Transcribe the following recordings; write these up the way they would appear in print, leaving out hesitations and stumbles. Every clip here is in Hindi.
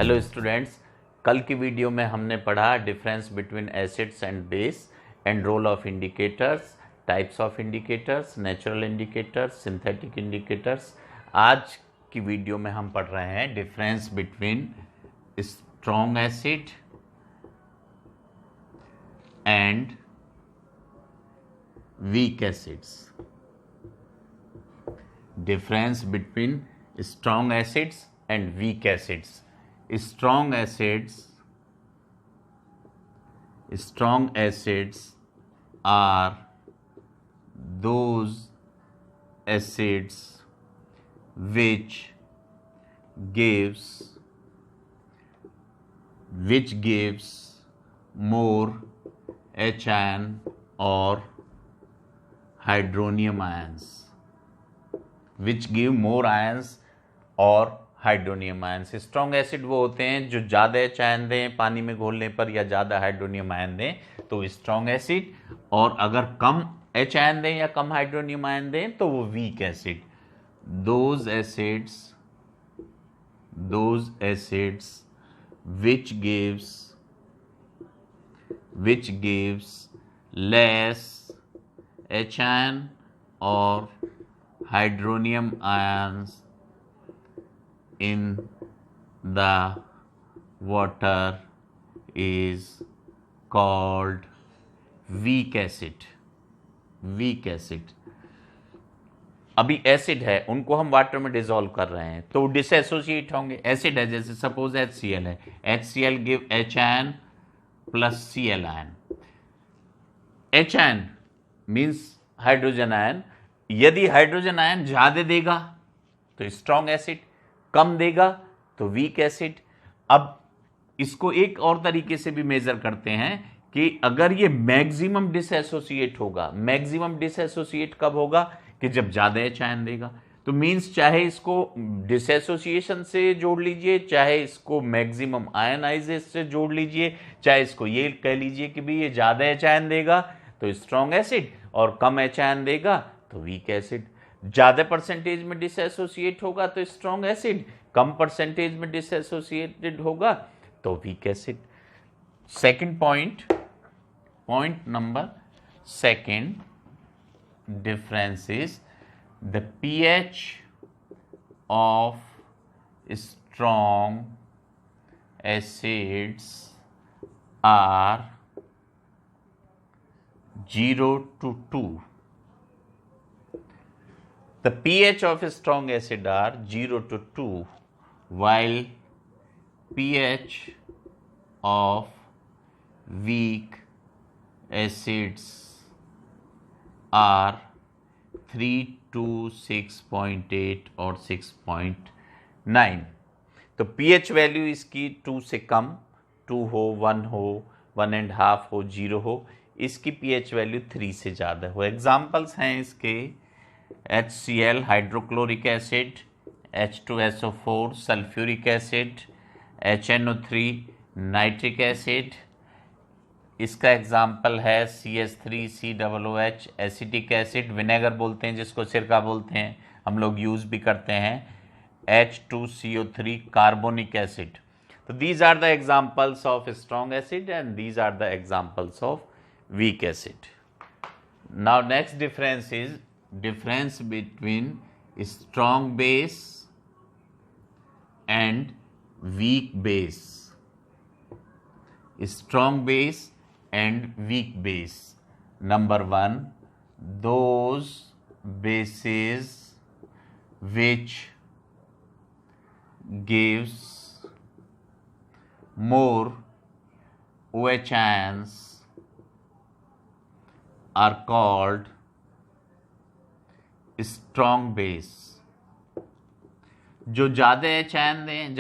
हेलो स्टूडेंट्स, कल की वीडियो में हमने पढ़ा difference between acids and base and role of indicators, types of indicators, natural indicators, synthetic indicators. आज की वीडियो में हम पढ़ रहे हैं difference between strong acid and weak acids. Difference between strong acids and weak acids. Strong acids are those acids which gives more HN or hydronium ions, which give more ions और हाइड्रोनियम आयंस। स्ट्रॉन्ग एसिड वो होते हैं जो ज़्यादा एच आयन दें पानी में घोलने पर या ज़्यादा हाइड्रोनियम आयन दें तो स्ट्रॉन्ग एसिड, और अगर कम एच आयन दें या कम हाइड्रोनियम आयन दें तो वो weak acid. Those acids which gives less H ion or hydronium ions in the water is called weak acid. अभी एसिड है, उनको हम वाटर में डिसॉल्व कर रहे हैं तो डिसएसोसिएट होंगे। एसिड है, जैसे सपोज HCl है, HCl give H ion plus Cl ion। H ion means hydrogen ion. यदि हाइड्रोजन आयन ज्यादा देगा तो स्ट्रॉन्ग एसिड, कम देगा तो वीक एसिड। अब इसको एक और तरीके से भी मेजर करते हैं कि अगर ये मैक्सिमम डिसएसोसिएट होगा। मैक्सिमम डिसएसोसिएट कब होगा? कि जब ज्यादा एच आयन देगा। तो मीन्स चाहे इसको डिसएसोसिएशन से जोड़ लीजिए, चाहे इसको मैक्सिमम आयनाइजेशन से जोड़ लीजिए, चाहे इसको ये कह लीजिए कि भी ये ज्यादा एच आयन देगा तो स्ट्रॉन्ग एसिड और कम एच आयन देगा तो वीक एसिड। ज्यादा परसेंटेज में डिसएसोसिएट होगा तो स्ट्रॉन्ग एसिड, कम परसेंटेज में डिसएसोसिएटेड होगा तो weak acid. Second point number second difference is the pH of strong acids are 0 to 2. The pH of strong acid are 0 to 2 while pH of weak acids are 3 to 6.8 और 6.9। तो pH वैल्यू इसकी 2 से कम, 2 हो, 1 हो, 1.5 हो, 0 हो, इसकी pH वैल्यू 3 से ज़्यादा हो। एग्जाम्पल्स हैं इसके HCl hydrochloric acid, H2SO4 sulphuric acid, HNO3 nitric acid. इसका एग्जाम्पल है CH3COOH एसिटिक एसिड, विनेगर बोलते हैं जिसको सिरका बोलते हैं, हम लोग यूज़ भी करते हैं, H2CO3 कार्बोनिक एसिड। तो these are the examples of strong acid and these are the examples of weak acid. Now next difference is difference between strong base and weak base. Strong base and weak base. Number 1, those bases which gives more OH ions are called strong base. जो ज़्यादा H ion दें,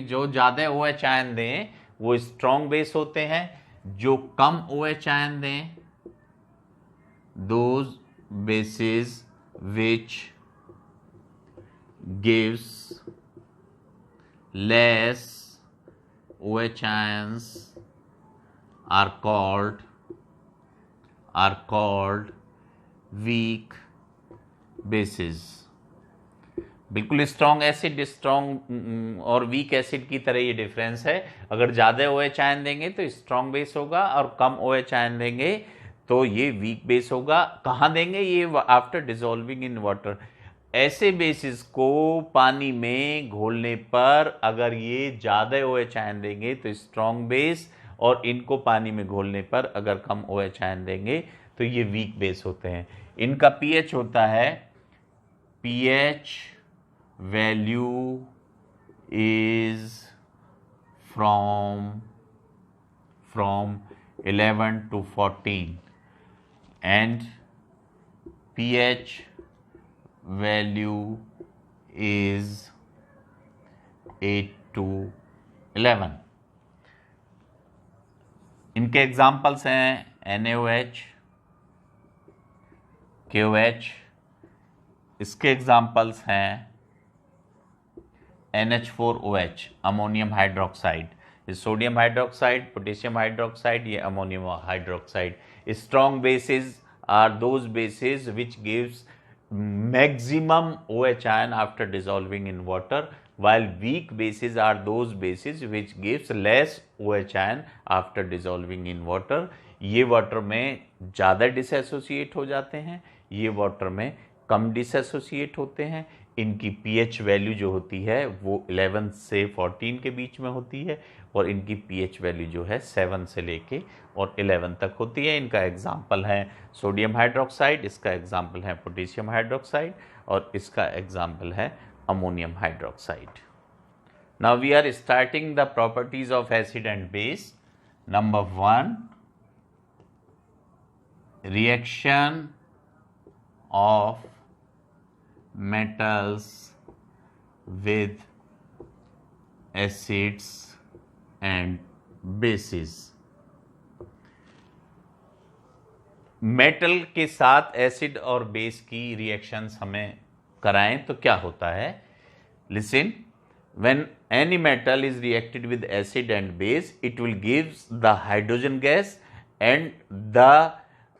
जो ज़्यादा OH ion दें वो स्ट्रॉन्ग बेस होते हैं। जो कम OH आयन दें, those bases which gives less OH ions are called weak bases। बिल्कुल स्ट्रॉन्ग एसिड, स्ट्रॉन्ग और वीक एसिड की तरह ये डिफरेंस है। अगर ज़्यादा OH आयन देंगे तो स्ट्रॉन्ग बेस होगा, और कम OH आयन देंगे तो ये वीक बेस होगा। कहाँ देंगे ये? After dissolving in water. ऐसे बेसिस को पानी में घोलने पर अगर ये ज़्यादा OH आयन देंगे तो स्ट्रॉन्ग बेस, और इनको पानी में घोलने पर अगर कम OH आयन देंगे तो ये वीक बेस होते हैं। इनका pH होता है, pH value is from 11 to 14 and pH value is 8 to 11। इनके एग्जाम्पल्स हैं NaOH, KOH। इसके एग्जाम्पल्स हैं NH4OH, ammonium hydroxide, sodium hydroxide, potassium hydroxide, ये ammonium hydroxide. Strong bases are those bases which gives maximum OH ion after dissolving in water, while weak bases are those bases which gives less OH ion after dissolving in water। ये वाटर में ज़्यादा डिसएसोसिएट हो जाते हैं, ये वाटर में कम डिसएसोसिएट होते हैं। इनकी pH वैल्यू जो होती है वो 11 से 14 के बीच में होती है, और इनकी pH वैल्यू जो है 7 से लेके और 11 तक होती है। इनका एग्जाम्पल है सोडियम हाइड्रोक्साइड, इसका एग्जाम्पल है पोटेशियम हाइड्रोक्साइड, और इसका एग्जाम्पल है ammonium hydroxide. Now we are starting the properties of acid and base. Number 1, reaction of metals with acids and bases। Metal के साथ एसिड और बेस की रिएक्शंस हमें कराएं तो क्या होता है? Listen, when any metal is reacted with acid and base, it will gives the hydrogen gas, and the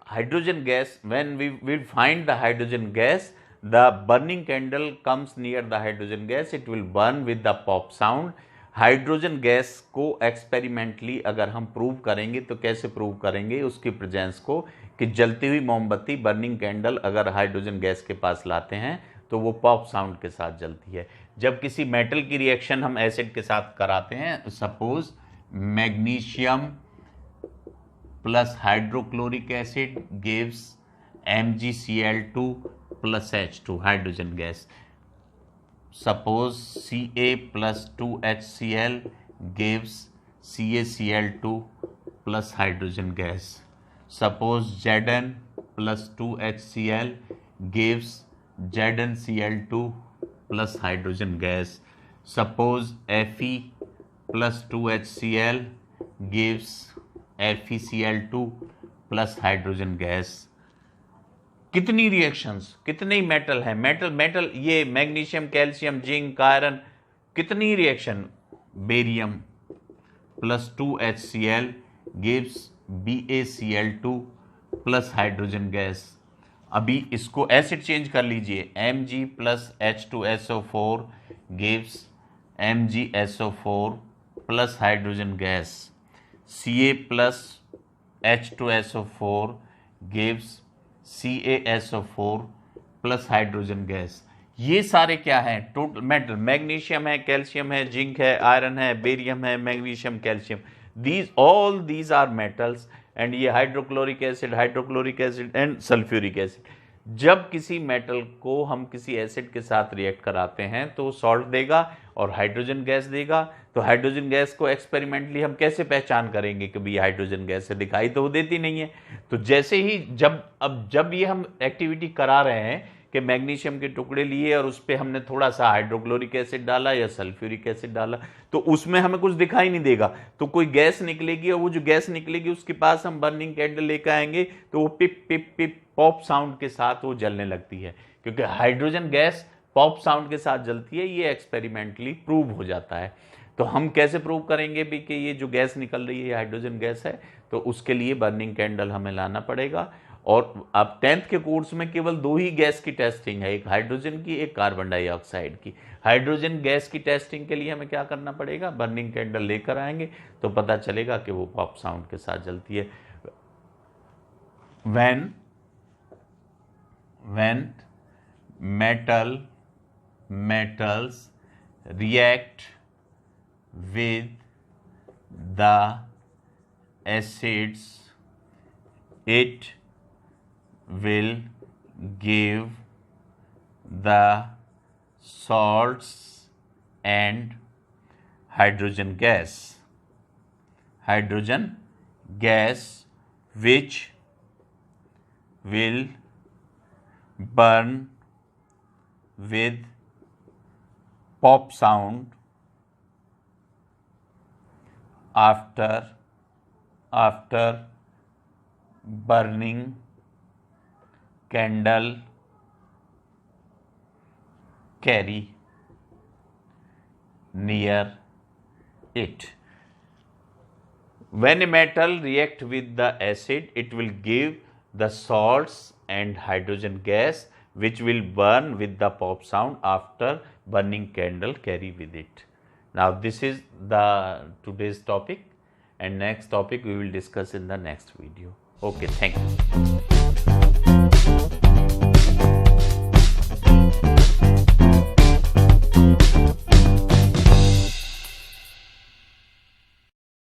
hydrogen gas, when we will find the hydrogen gas, the burning candle comes near the hydrogen gas, it will burn with the pop sound। Hydrogen gas को एक्सपेरिमेंटली अगर हम प्रूव करेंगे तो कैसे प्रूव करेंगे उसकी प्रेजेंस को, कि जलती हुई मोमबत्ती, बर्निंग कैंडल अगर हाइड्रोजन गैस के पास लाते हैं तो वो पॉप साउंड के साथ जलती है। जब किसी मेटल की रिएक्शन हम एसिड के साथ कराते हैं, suppose magnesium plus hydrochloric acid gives MgCl2 plus H2 hydrogen gas। Suppose Ca plus 2HCl gives CaCl2 plus hydrogen gas। Suppose Zn plus 2HCl gives ZnCl2 plus hydrogen gas। Suppose Fe plus 2HCl gives FeCl2 plus hydrogen gas. कितनी रिएक्शंस, कितने मेटल है, मेटल ये मैग्नीशियम, कैल्शियम, जिंक, आयरन, कितनी reaction? Barium plus 2HCl gives BaCl2 plus hydrogen gas. अभी इसको एसिड चेंज कर लीजिए, Mg plus H2SO4 gives MgSO4 plus hydrogen gas. Ca plus H2SO4 gives CaSO4 plus hydrogen gas. ये सारे क्या हैं? टोटल मेटल, मैग्नीशियम है, कैल्शियम है, जिंक है, आयरन है, बेरियम है, magnesium, calcium, all these are metals. And ये hydrochloric acid and sulphuric acid. जब किसी मेटल को हम किसी एसिड के साथ रिएक्ट कराते हैं तो सॉल्ट देगा और हाइड्रोजन गैस देगा। तो हाइड्रोजन गैस को एक्सपेरिमेंटली हम कैसे पहचान करेंगे कि भाई हाइड्रोजन गैस है? दिखाई तो वो देती नहीं है। तो जैसे ही जब ये हम एक्टिविटी करा रहे हैं कि मैग्नीशियम के टुकड़े लिए और उस पर हमने थोड़ा सा हाइड्रोक्लोरिक एसिड डाला या सल्फ्यूरिक एसिड डाला, तो उसमें हमें कुछ दिखाई नहीं देगा, तो कोई गैस निकलेगी, और वो जो गैस निकलेगी उसके पास हम बर्निंग कैंडल लेकर आएंगे तो वो पिप पिप पिप पॉप साउंड के साथ वो जलने लगती है, क्योंकि हाइड्रोजन गैस पॉप साउंड के साथ जलती है। ये एक्सपेरिमेंटली प्रूव हो जाता है। तो हम कैसे प्रूव करेंगे भी कि ये जो गैस निकल रही है हाइड्रोजन गैस है? तो उसके लिए बर्निंग कैंडल हमें लाना पड़ेगा, और अब 10th के कोर्स में केवल 2 ही गैस की टेस्टिंग है, एक हाइड्रोजन की, एक कार्बन डाइऑक्साइड की। हाइड्रोजन गैस की टेस्टिंग के लिए हमें क्या करना पड़ेगा, बर्निंग कैंडल लेकर आएंगे तो पता चलेगा कि वो पॉप साउंड के साथ जलती है। when metals react with the acids, it will give the salts and hydrogen gas which will burn with pop sound after burning candle carry near it. When a metal react with the acid, it will give the salts and hydrogen gas which will burn with the pop sound after burning candle carry with it. Now this is the today's topic, and next topic we will discuss in the next video. Okay, thank you.